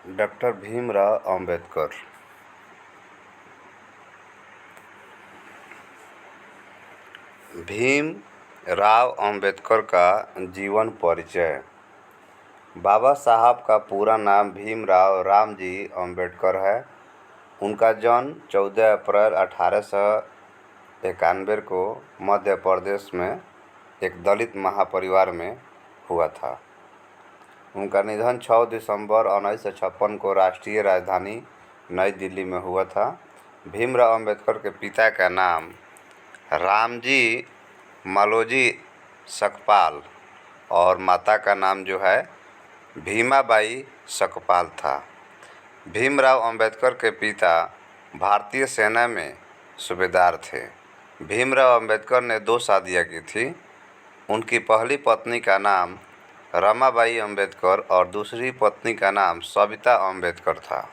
Doctor Bhimrao Ambedkar. Bhim Rao Ambedkar का जीवन परिचय। बाबा साहब का पूरा नाम भीमराव रामजी अंबेडकर है। उनका जन्म 14 अप्रैल 1891 को मध्य प्रदेश में एक दलित महापरिवार में हुआ था। उनका निधन 6 दिसंबर 1956 को राष्ट्रीय राजधानी नई दिल्ली में हुआ था। भीमराव अंबेडकर के पिता का नाम रामजी मालोजी सकपाल और माता का नाम जो है भीमाबाई सकपाल था। भीमराव अंबेडकर के पिता भारतीय सेना में सूबेदार थे। भीमराव अंबेडकर ने 2 शादियां की थी। उनकी पहली पत्नी का नाम रमाबाई अंबेडकर और दूसरी पत्नी का नाम सविता अंबेडकर था।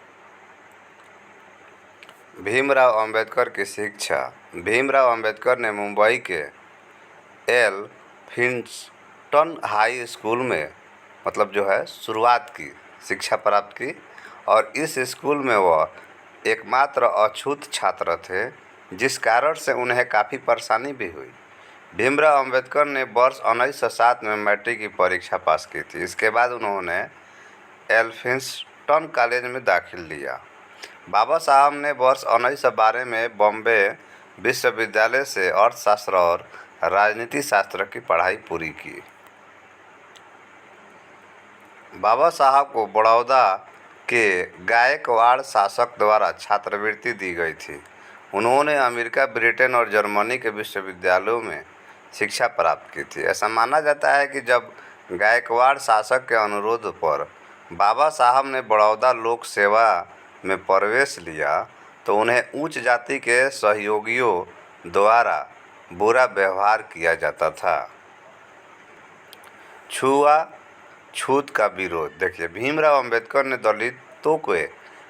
भीमराव अंबेडकर की शिक्षा। भीमराव अंबेडकर ने मुंबई के एल्फिंस्टन हाई स्कूल में शुरुआत की शिक्षा प्राप्त की और इस स्कूल में वह एकमात्र अछूत छात्र थे, जिस कारण से उन्हें काफ़ी परेशानी भी हुई। भीमराव अंबेडकर ने वर्ष 1907 में मैट्रिक की परीक्षा पास की थी। इसके बाद उन्होंने एल्फिंस्टन कॉलेज में दाखिल लिया। बाबा साहब ने वर्ष 1912 में बॉम्बे विश्वविद्यालय से अर्थशास्त्र और राजनीति शास्त्र की पढ़ाई पूरी की। बाबा साहब को बड़ौदा के गायकवाड़ शासक द्वारा छात्रवृत्ति दी गई थी। उन्होंने अमेरिका, ब्रिटेन और जर्मनी के विश्वविद्यालयों में शिक्षा प्राप्त की थी। ऐसा माना जाता है कि जब गायकवाड़ शासक के अनुरोध पर बाबा साहब ने बड़ौदा लोक सेवा में प्रवेश लिया तो उन्हें उच्च जाति के सहयोगियों द्वारा बुरा व्यवहार किया जाता था। छूआछूत का विरोध। देखिए, भीमराव अंबेडकर ने दलितों के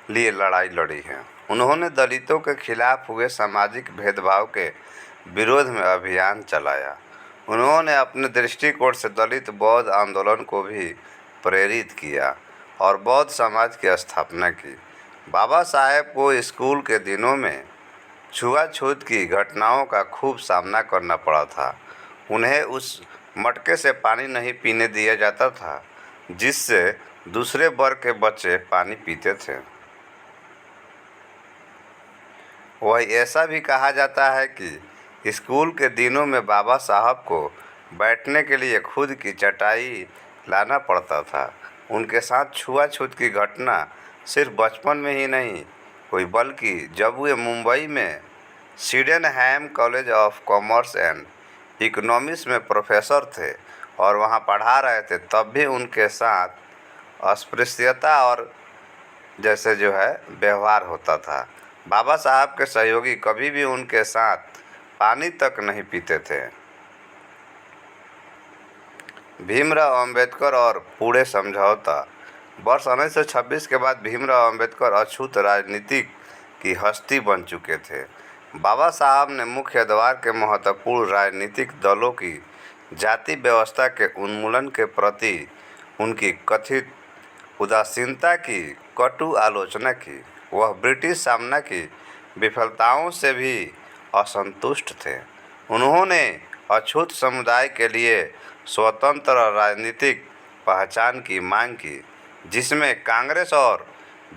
लिए लड़ाई लड़ी है। उन्होंने दलितों के खिलाफ हुए सामाजिक भेदभाव के विरोध में अभियान चलाया। उन्होंने अपने दृष्टिकोण से दलित बौद्ध आंदोलन को भी प्रेरित किया और बौद्ध समाज की स्थापना की। बाबा साहेब को स्कूल के दिनों में छुआछूत की घटनाओं का खूब सामना करना पड़ा था। उन्हें उस मटके से पानी नहीं पीने दिया जाता था जिससे दूसरे वर्ग के बच्चे पानी पीते थे। वही ऐसा भी कहा जाता है कि स्कूल के दिनों में बाबा साहब को बैठने के लिए खुद की चटाई लाना पड़ता था। उनके साथ छुआछूत की घटना सिर्फ बचपन में ही नहीं हुई, बल्कि जब वे मुंबई में Sydenham college of commerce and economics में प्रोफेसर थे और वहां पढ़ा रहे थे, तब भी उनके साथ अस्पृश्यता और व्यवहार होता था। बाबा साहब के सहयोगी कभी भी उनके साथ पानी तक नहीं पीते थे। भीमराव अंबेडकर और पुणे समझौता। वर्ष 1926 के बाद भीमराव अंबेडकर अछूत राजनीतिक की हस्ती बन चुके थे। बाबा साहब ने मुख्य द्वार के महत्वपूर्ण राजनीतिक दलों की जाति व्यवस्था के उन्मूलन के प्रति उनकी कथित उदासीनता की कटु आलोचना की। वह ब्रिटिश सामना की विफलताओं से भी असंतुष्ट थे। उन्होंने अछूत समुदाय के लिए स्वतंत्र राजनीतिक पहचान की मांग की, जिसमें कांग्रेस और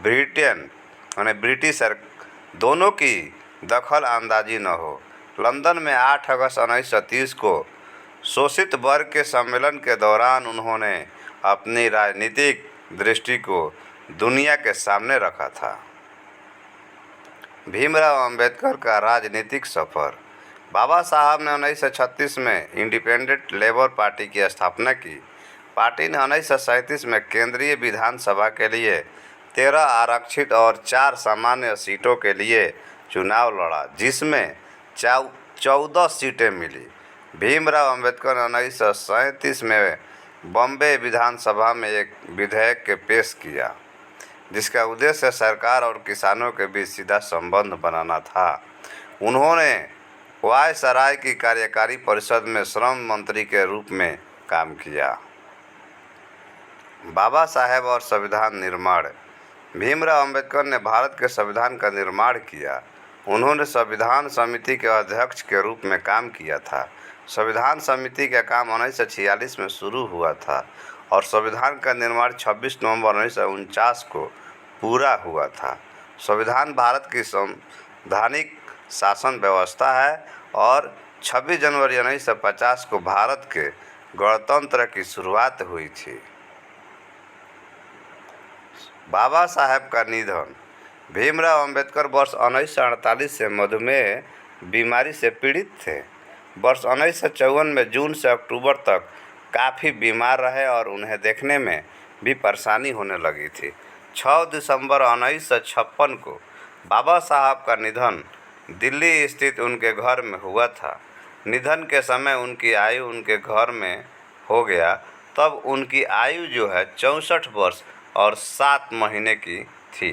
ब्रिटिश दोनों की दखल अंदाजी न हो। लंदन में 8 अगस्त 1930 को शोषित वर्ग के सम्मेलन के दौरान उन्होंने अपनी राजनीतिक दृष्टि को दुनिया के सामने रखा था। भीमराव अंबेडकर का राजनीतिक सफर। बाबा साहब ने 1936 में इंडिपेंडेंट लेबर पार्टी की स्थापना की। पार्टी ने 1937 में केंद्रीय विधानसभा के लिए 13 आरक्षित और 4 सामान्य सीटों के लिए चुनाव लड़ा, जिसमें 14 सीटें मिली। भीमराव अंबेडकर ने 1937 में बॉम्बे विधानसभा में एक विधेयक के पेश किया, जिसका उद्देश्य सरकार और किसानों के बीच सीधा संबंध बनाना था। उन्होंने वायसराय की कार्यकारी परिषद में श्रम मंत्री के रूप में काम किया। बाबा साहेब और संविधान निर्माण। भीमराव अंबेडकर ने भारत के संविधान का निर्माण किया। उन्होंने संविधान समिति के अध्यक्ष के रूप में काम किया था। संविधान समिति का काम 1946 में शुरू हुआ था और संविधान का निर्माण 26 नवंबर 1949 को पूरा हुआ था। संविधान भारत की संवैधानिक शासन व्यवस्था है और 26 जनवरी 1950 को भारत के गणतंत्र की शुरुआत हुई थी। बाबा साहेब का निधन। भीमराव अंबेडकर वर्ष 1948 से मधुमेह बीमारी से पीड़ित थे। वर्ष 1954 में जून से अक्टूबर तक काफ़ी बीमार रहे और उन्हें देखने में भी परेशानी होने लगी थी। 6 दिसंबर 1956 को बाबा साहब का निधन दिल्ली स्थित उनके घर में हुआ था। निधन के समय उनकी आयु उनके घर में हो गया तब उनकी आयु जो है 64 वर्ष और 7 महीने की थी।